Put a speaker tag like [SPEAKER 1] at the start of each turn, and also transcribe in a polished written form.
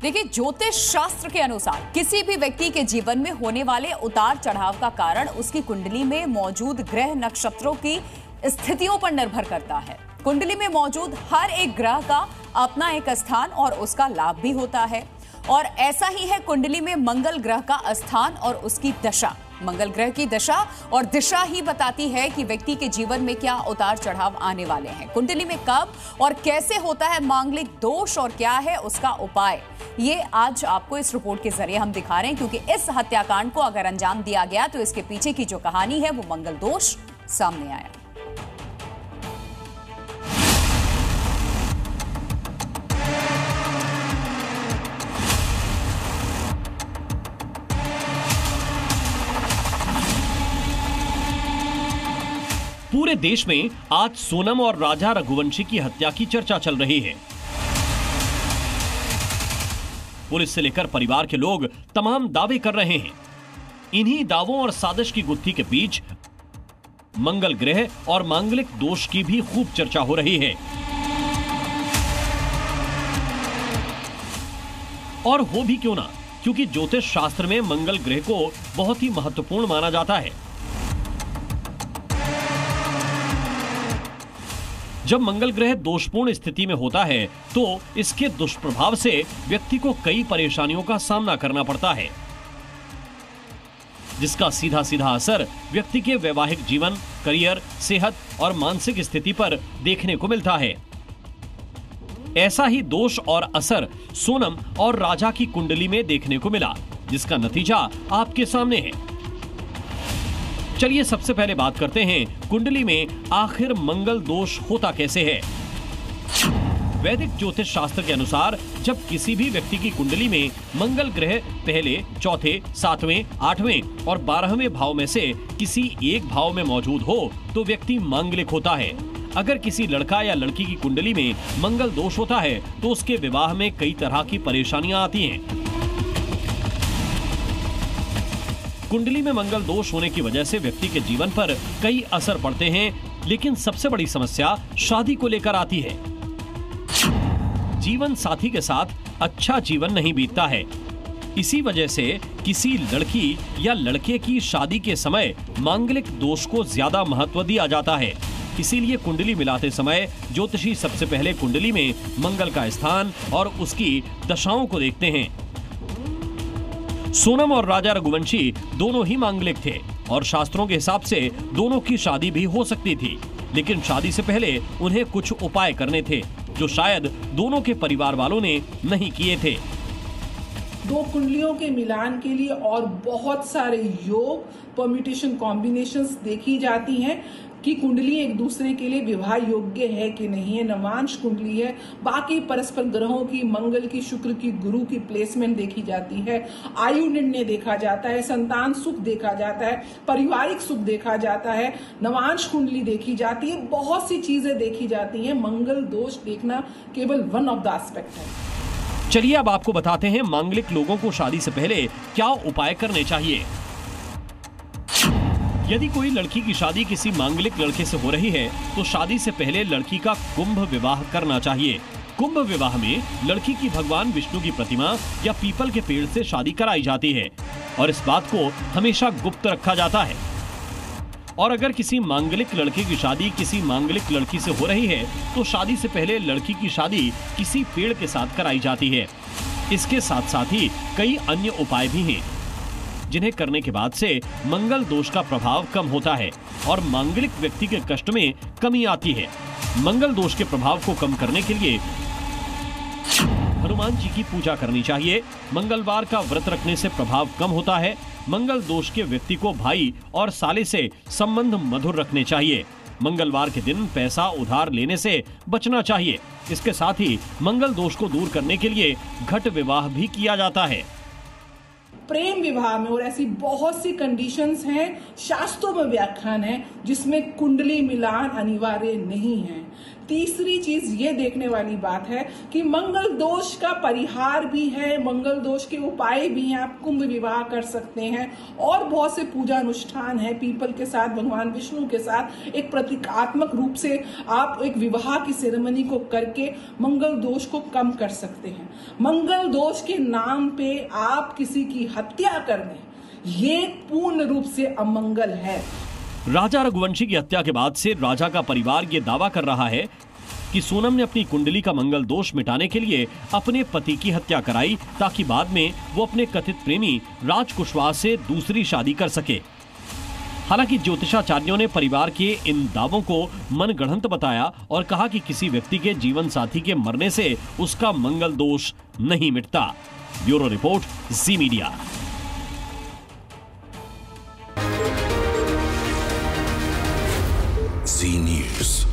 [SPEAKER 1] देखिए, ज्योतिष शास्त्र के अनुसार किसी भी व्यक्ति के जीवन में होने वाले उतार चढ़ाव का कारण उसकी कुंडली में मौजूद ग्रह नक्षत्रों की स्थितियों पर निर्भर करता है। कुंडली में मौजूद हर एक ग्रह का अपना एक स्थान और उसका लाभ भी होता है, और ऐसा ही है कुंडली में मंगल ग्रह का स्थान और उसकी दशा। मंगल ग्रह की दशा और दिशा ही बताती है कि व्यक्ति के जीवन में क्या उतार चढ़ाव आने वाले हैं। कुंडली में कब और कैसे होता है मांगलिक दोष और क्या है उसका उपाय, ये आज आपको इस रिपोर्ट के जरिए हम दिखा रहे हैं, क्योंकि इस हत्याकांड को अगर अंजाम दिया गया तो इसके पीछे की जो कहानी है वो मंगल दोष सामने आया।
[SPEAKER 2] पूरे देश में आज सोनम और राजा रघुवंशी की हत्या की चर्चा चल रही है। पुलिस से लेकर परिवार के लोग तमाम दावे कर रहे हैं। इन्हीं दावों और साजिश की गुत्थी के बीच मंगल ग्रह और मांगलिक दोष की भी खूब चर्चा हो रही है। और हो भी क्यों ना, क्योंकि ज्योतिष शास्त्र में मंगल ग्रह को बहुत ही महत्वपूर्ण माना जाता है। जब मंगल ग्रह दोषपूर्ण स्थिति में होता है तो इसके दुष्प्रभाव से व्यक्ति को कई परेशानियों का सामना करना पड़ता है, जिसका सीधा सीधा असर व्यक्ति के वैवाहिक जीवन, करियर, सेहत और मानसिक स्थिति पर देखने को मिलता है। ऐसा ही दोष और असर सोनम और राजा की कुंडली में देखने को मिला, जिसका नतीजा आपके सामने है। चलिए सबसे पहले बात करते हैं कुंडली में आखिर मंगल दोष होता कैसे है। वैदिक ज्योतिष शास्त्र के अनुसार जब किसी भी व्यक्ति की कुंडली में मंगल ग्रह पहले, चौथे, 7वें, 8वें और 12वें भाव में से किसी एक भाव में मौजूद हो तो व्यक्ति मांगलिक होता है। अगर किसी लड़का या लड़की की कुंडली में मंगल दोष होता है तो उसके विवाह में कई तरह की परेशानियां आती हैं। कुंडली में मंगल दोष होने की वजह से व्यक्ति के जीवन पर कई असर पड़ते हैं, लेकिन सबसे बड़ी समस्या शादी को लेकर आती है। जीवन साथी के साथ अच्छा जीवन नहीं बीतता है। इसी वजह से किसी लड़की या लड़के की शादी के समय मांगलिक दोष को ज्यादा महत्व दिया जाता है। इसीलिए कुंडली मिलाते समय ज्योतिषी सबसे पहले कुंडली में मंगल का स्थान और उसकी दशाओं को देखते हैं। सोनम और राजा रघुवंशी दोनों ही मांगलिक थे और शास्त्रों के हिसाब से दोनों की शादी भी हो सकती थी, लेकिन शादी से पहले उन्हें कुछ उपाय करने थे जो शायद दोनों के परिवार वालों ने नहीं किए थे।
[SPEAKER 3] दो कुंडलियों के मिलान के लिए और बहुत सारे योग, परम्यूटेशन, कॉम्बिनेशंस देखी जाती हैं कि कुंडली एक दूसरे के लिए विवाह योग्य है कि नहीं है। नवांश कुंडली है, बाकी परस्पर ग्रहों की, मंगल की, शुक्र की, गुरु की प्लेसमेंट देखी जाती है, आयु निर्णय देखा जाता है, संतान सुख देखा जाता है, पारिवारिक सुख देखा जाता है, नवांश कुंडली देखी जाती है, बहुत सी चीजें देखी जाती हैं। मंगल दोष देखना केवल वन ऑफ द एस्पेक्ट है।
[SPEAKER 2] चलिए अब आपको बताते हैं मांगलिक लोगों को शादी से पहले क्या उपाय करने चाहिए। यदि कोई लड़की की शादी किसी मांगलिक लड़के से हो रही है तो शादी से पहले लड़की का कुंभ विवाह करना चाहिए। कुंभ विवाह में लड़की की भगवान विष्णु की प्रतिमा या पीपल के पेड़ से शादी कराई जाती है और इस बात को हमेशा गुप्त रखा जाता है। और अगर किसी मांगलिक लड़के की शादी किसी मांगलिक लड़की से हो रही है तो शादी से पहले लड़की की शादी किसी पेड़ के साथ कराई जाती है। इसके साथ साथ ही कई अन्य उपाय भी हैं जिन्हें करने के बाद से मंगल दोष का प्रभाव कम होता है और मांगलिक व्यक्ति के कष्ट में कमी आती है। मंगल दोष के प्रभाव को कम करने के लिए हनुमान जी की पूजा करनी चाहिए। मंगलवार का व्रत रखने से प्रभाव कम होता है। मंगल दोष के व्यक्ति को भाई और साले से संबंध मधुर रखने चाहिए। मंगलवार के दिन पैसा उधार लेने से बचना चाहिए। इसके साथ ही मंगल दोष को दूर करने के लिए घट विवाह भी किया जाता है।
[SPEAKER 3] प्रेम विवाह में और ऐसी बहुत सी कंडीशंस हैं, शास्त्रों में व्याख्यान है जिसमें कुंडली मिलान अनिवार्य नहीं है। तीसरी चीज ये देखने वाली बात है कि मंगल दोष का परिहार भी है, मंगल दोष के उपाय भी हैं। आप कुंभ विवाह कर सकते हैं और बहुत से पूजा अनुष्ठान है। पीपल के साथ, भगवान विष्णु के साथ एक प्रतीकात्मक रूप से आप एक विवाह की सेरेमनी को करके मंगल दोष को कम कर सकते हैं। मंगल दोष के नाम पे आप किसी की हत्या कर दें, ये पूर्ण रूप से अमंगल है।
[SPEAKER 2] राजा रघुवंशी की हत्या के बाद से राजा का परिवार ये दावा कर रहा है कि सोनम ने अपनी कुंडली का मंगल दोष मिटाने के लिए अपने पति की हत्या कराई ताकि बाद में वो अपने कथित प्रेमी राज कुशवाहा से दूसरी शादी कर सके। हालांकि ज्योतिषाचार्यों ने परिवार के इन दावों को मनगढ़ंत बताया और कहा कि किसी व्यक्ति के जीवन साथी के मरने से उसका मंगल दोष नहीं मिटता। ब्यूरो रिपोर्ट, जी मीडिया।
[SPEAKER 4] जी न्यूज़।